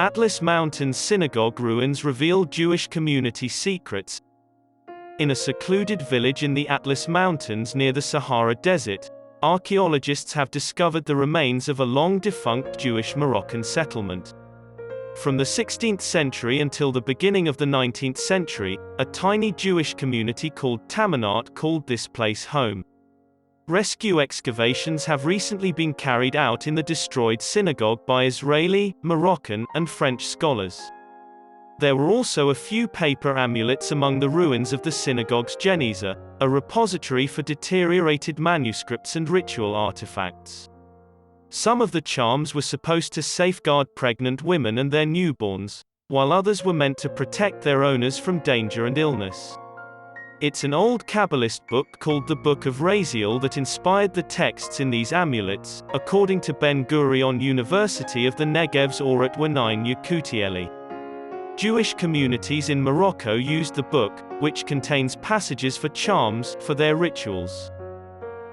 Atlas Mountains synagogue ruins reveal Jewish community secrets. In a secluded village in the Atlas Mountains near the Sahara Desert, archaeologists have discovered the remains of a long-defunct Jewish-Moroccan settlement. From the 16th century until the beginning of the 19th century, a tiny Jewish community called Tamanart called this place home. Rescue excavations have recently been carried out in the destroyed synagogue by Israeli, Moroccan, and French scholars. There were also a few paper amulets among the ruins of the synagogue's genizah, a repository for deteriorated manuscripts and ritual artifacts. Some of the charms were supposed to safeguard pregnant women and their newborns, while others were meant to protect their owners from danger and illness. It's an old Kabbalist book called the Book of Raziel that inspired the texts in these amulets, according to Ben-Gurion University of the Negev's Ouaknine-Yekutieli. Jewish communities in Morocco used the book, which contains passages for charms, for their rituals.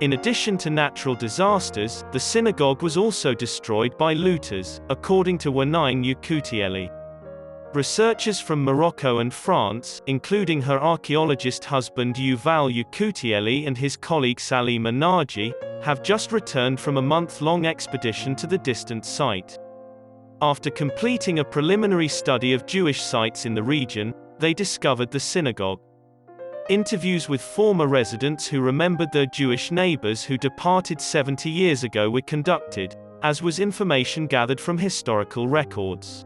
In addition to natural disasters, the synagogue was also destroyed by looters, according to Ouaknine-Yekutieli. Researchers from Morocco and France, including her archaeologist husband Yuval Yekutieli and his colleague Salima Naji, have just returned from a month-long expedition to the distant site. After completing a preliminary study of Jewish sites in the region, they discovered the synagogue. Interviews with former residents who remembered their Jewish neighbors who departed 70 years ago were conducted, as was information gathered from historical records.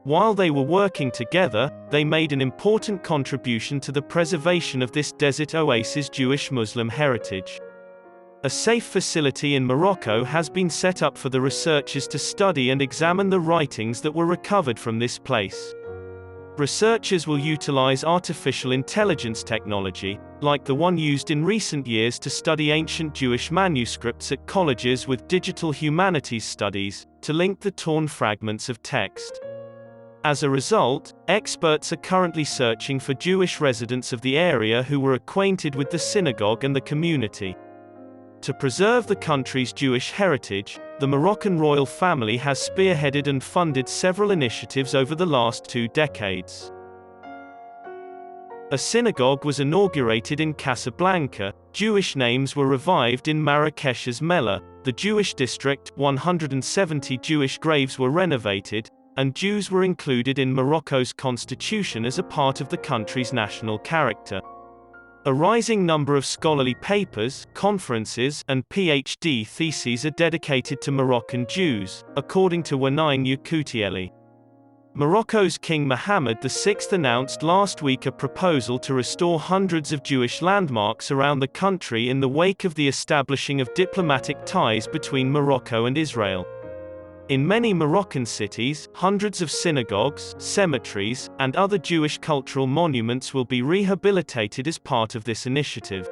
While they were working together, they made an important contribution to the preservation of this desert oasis' Jewish-Muslim heritage. A safe facility in Morocco has been set up for the researchers to study and examine the writings that were recovered from this place. Researchers will utilize artificial intelligence technology, like the one used in recent years to study ancient Jewish manuscripts at colleges with digital humanities studies, to link the torn fragments of text. As a result, experts are currently searching for Jewish residents of the area who were acquainted with the synagogue and the community. To preserve the country's Jewish heritage, the Moroccan royal family has spearheaded and funded several initiatives over the last 2 decades. A synagogue was inaugurated in Casablanca, Jewish names were revived in Marrakesh's Mela, the Jewish district, 170 Jewish graves were renovated, and Jews were included in Morocco's constitution as a part of the country's national character. A rising number of scholarly papers, conferences, and PhD theses are dedicated to Moroccan Jews, according to Ouaknine-Yekutieli. Morocco's King Mohammed VI announced last week a proposal to restore hundreds of Jewish landmarks around the country in the wake of the establishing of diplomatic ties between Morocco and Israel. In many Moroccan cities, hundreds of synagogues, cemeteries, and other Jewish cultural monuments will be rehabilitated as part of this initiative.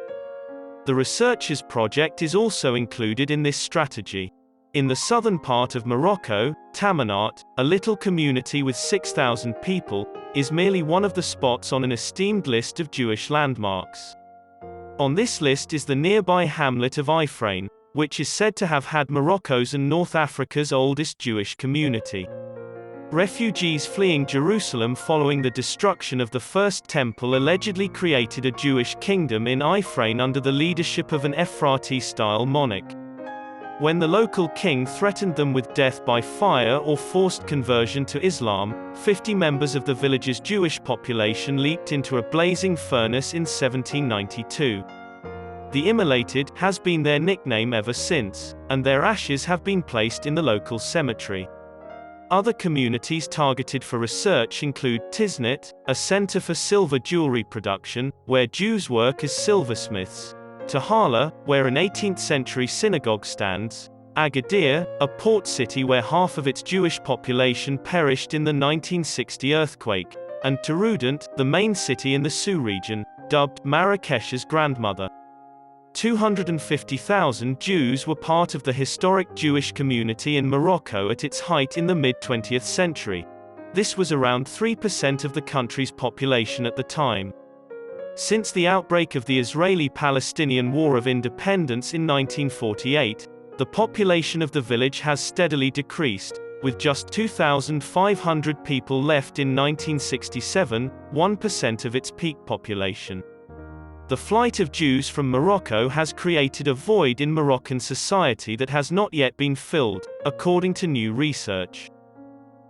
The researchers' project is also included in this strategy. In the southern part of Morocco, Tamanart, a little community with 6,000 people, is merely one of the spots on an esteemed list of Jewish landmarks. On this list is the nearby hamlet of Ouaknine, which is said to have had Morocco's and North Africa's oldest Jewish community. Refugees fleeing Jerusalem following the destruction of the First Temple allegedly created a Jewish kingdom in Ouaknine under the leadership of an Ephrati-style monarch. When the local king threatened them with death by fire or forced conversion to Islam, 50 members of the village's Jewish population leaped into a blazing furnace in 1792. The Immolated has been their nickname ever since, and their ashes have been placed in the local cemetery. Other communities targeted for research include Tiznit, a center for silver jewelry production, where Jews work as silversmiths; Tahala, where an 18th-century synagogue stands; Agadir, a port city where half of its Jewish population perished in the 1960 earthquake; and Taroudant, the main city in the Sou region, dubbed Marrakesh's grandmother. 250,000 Jews were part of the historic Jewish community in Morocco at its height in the mid-20th century. This was around 3% of the country's population at the time. Since the outbreak of the Israeli-Palestinian War of Independence in 1948, the population of the village has steadily decreased, with just 2,500 people left in 1967, 1% of its peak population. The flight of Jews from Morocco has created a void in Moroccan society that has not yet been filled, according to new research.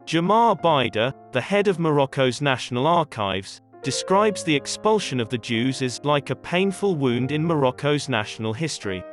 Jamar Baider, the head of Morocco's National Archives, describes the expulsion of the Jews as like a painful wound in Morocco's national history.